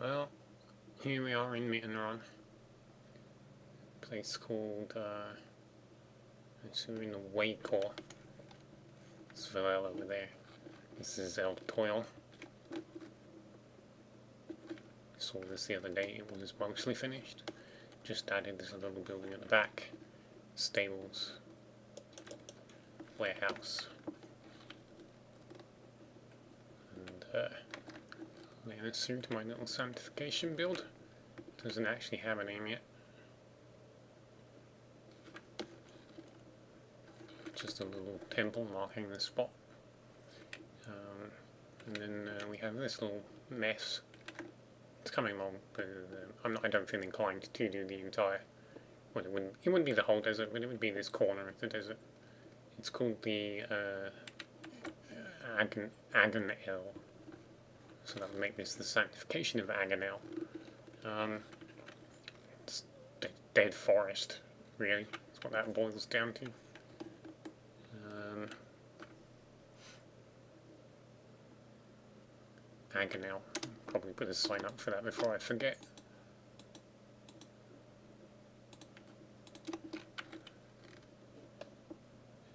Well, here we are in Newkanra, a place called, in the Waycore. It's Villela over there. This is El Toil. Saw this the other day, it was mostly finished. Just added this little building at the back. Stables. Warehouse. And, let's through to my little sanctification build. Doesn't actually have a name yet. Just a little temple marking the spot. And then we have this little mess. It's coming along, but I don't feel inclined to do the entire. Well, it wouldn't be the whole desert, but it would be this corner of the desert. It's called the Aganel. So that would make this the sanctification of Aganel. It's dead forest, really. That's what that boils down to. Aganel. Probably put a sign up for that before I forget.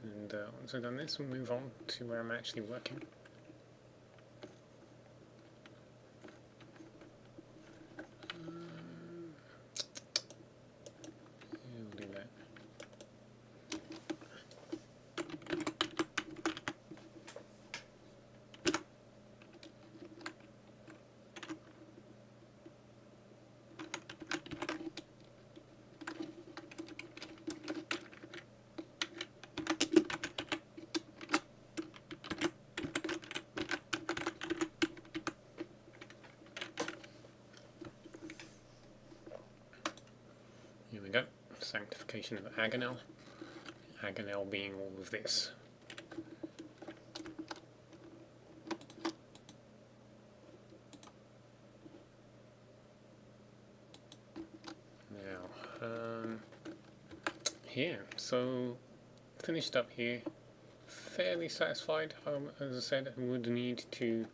And once I've done this, we'll move on to where I'm actually working. We'll do that. Here we go, sanctification of Aganel. Aganel being all of this. Now, here, so finished up here. Fairly satisfied. As I said, I would need to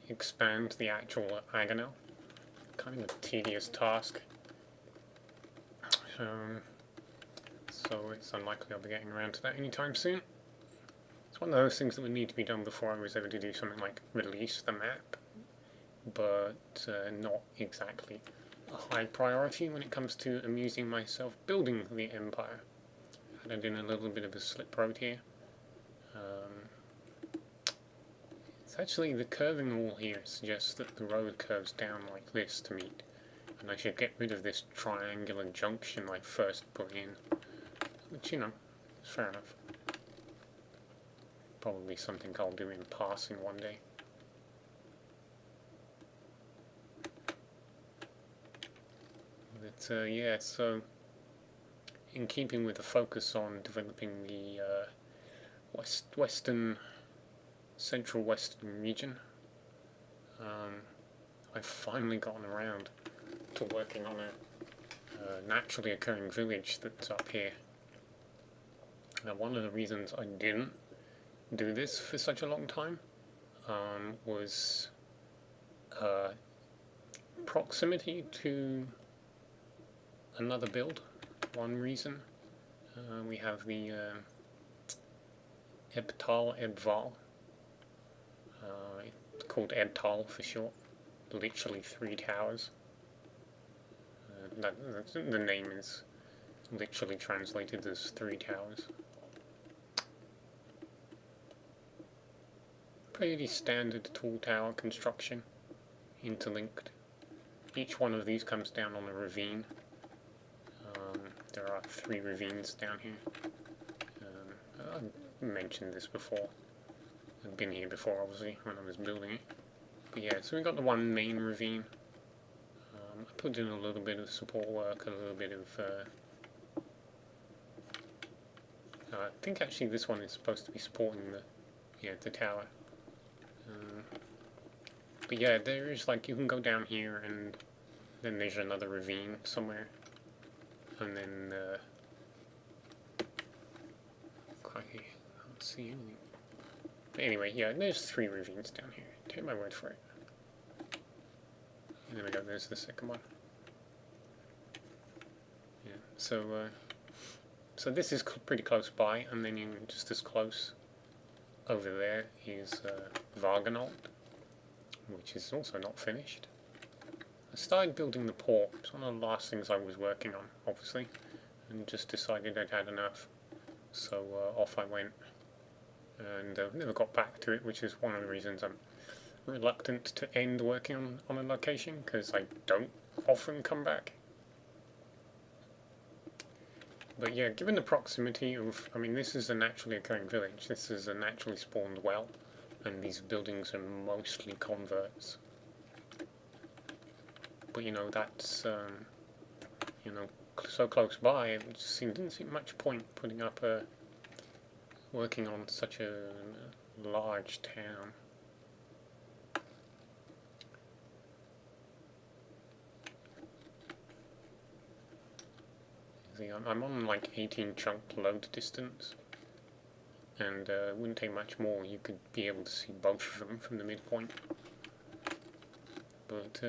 expand the actual Aganel. Kind of a tedious task. So it's unlikely I'll be getting around to that anytime soon. It's one of those things that would need to be done before I was able to do something like release the map, but not exactly a high priority when it comes to amusing myself building the empire. Added in a little bit of a slip road here. It's actually the curving wall here suggests that the road curves down like this to meet. And I should get rid of this triangular junction I first put in. Which, you know, is fair enough. Probably something I'll do in passing one day. But, yeah, so in keeping with the focus on developing the central western region, I've finally gotten around to working on a naturally occurring village that's up here. Now, one of the reasons I didn't do this for such a long time was proximity to another build. One reason we have the Ebtal, it's called Ebtal for short, literally 3 towers. The name is literally translated as 3 towers. Pretty standard tall tower construction, interlinked. Each one of these comes down on a ravine. There are 3 ravines down here. I've mentioned this before. I've been here before, obviously, when I was building it. But yeah, so we got the one main ravine. I put in a little bit of support work, a little bit of I think actually this one is supposed to be supporting the tower. But yeah, there is like, you can go down here and then there's another ravine somewhere. And then, crikey, I don't see anything. But anyway, yeah, there's 3 ravines down here. Take my word for it. And then we go, there's the second one. Yeah, so this is pretty close by, and then just as close over there is Varganold, which is also not finished. I started building the port. It's one of the last things I was working on, obviously, and just decided I'd had enough. So off I went, and never got back to it, which is one of the reasons I'm reluctant to end working on a location, because I don't often come back. But yeah, given the proximity of, I mean, this is a naturally occurring village, this is a naturally spawned well, and these buildings are mostly converts. But you know, that's, you know, so close by, it just didn't seem much point putting up working on such a large town. See, I'm on like 18 chunk load distance, and it wouldn't take much more. You could be able to see both of them from the midpoint. But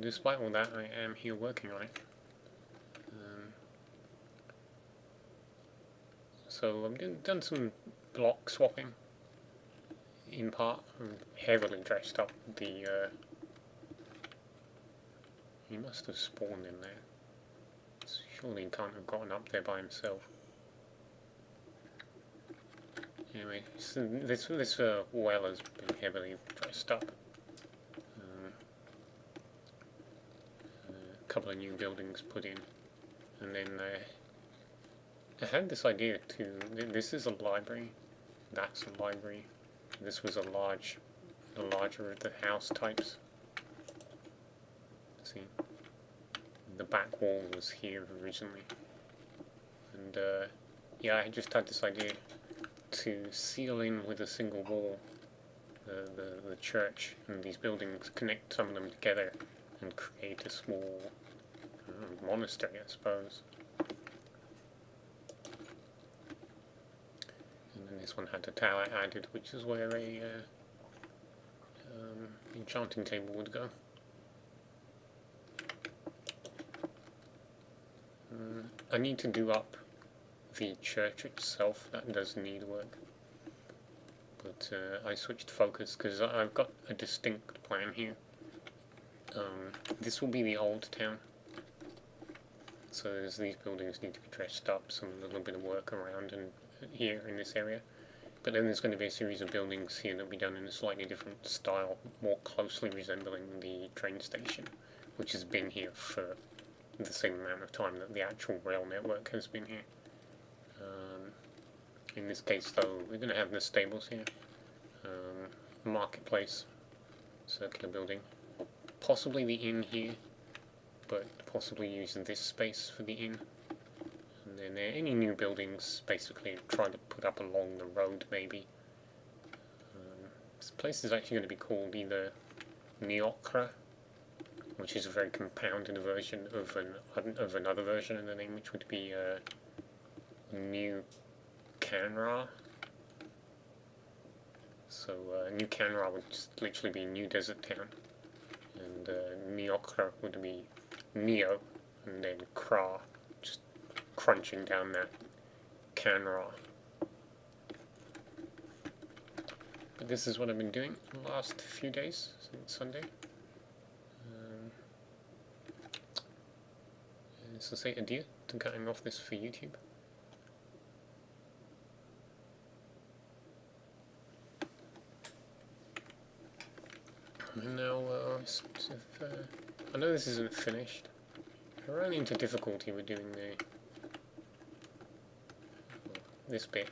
despite all that, I am here working on it. So I've done some block swapping, in part. I'm heavily dressed up. He must have spawned in there. Surely he can't have gotten up there by himself. Anyway, so this well has been heavily dressed up. A couple of new buildings put in, and then I had this idea to. This is a library. That's a library. This was the larger of the house types. See. The back wall was here originally, and yeah, I just had this idea to seal in with a single wall the church and these buildings, connect some of them together and create a small monastery, I suppose. And then this one had a tower added, which is where a enchanting table would go. I need to do up the church itself. That does need work, but I switched focus because I've got a distinct plan here. This will be the old town, so these buildings need to be dressed up, some little bit of work around and here in this area. But then there's going to be a series of buildings here that will be done in a slightly different style, more closely resembling the train station, which has been here for the same amount of time that the actual rail network has been here. In this case, though, we're going to have the stables here, marketplace, circular building, possibly the inn here, but possibly use this space for the inn. And then any new buildings, basically try to put up along the road, maybe. This place is actually going to be called either Newkanra, which is a very compounded version of another version of the name, which would be Newkanra. So Newkanra would just literally be New Desert Town, and Newkanra would be Neo, and then Kra, just crunching down that Canra. But this is what I've been doing the last few days since Sunday. So say adieu to cutting off this for YouTube. And now, I know this isn't finished. I ran into difficulty with doing this bit.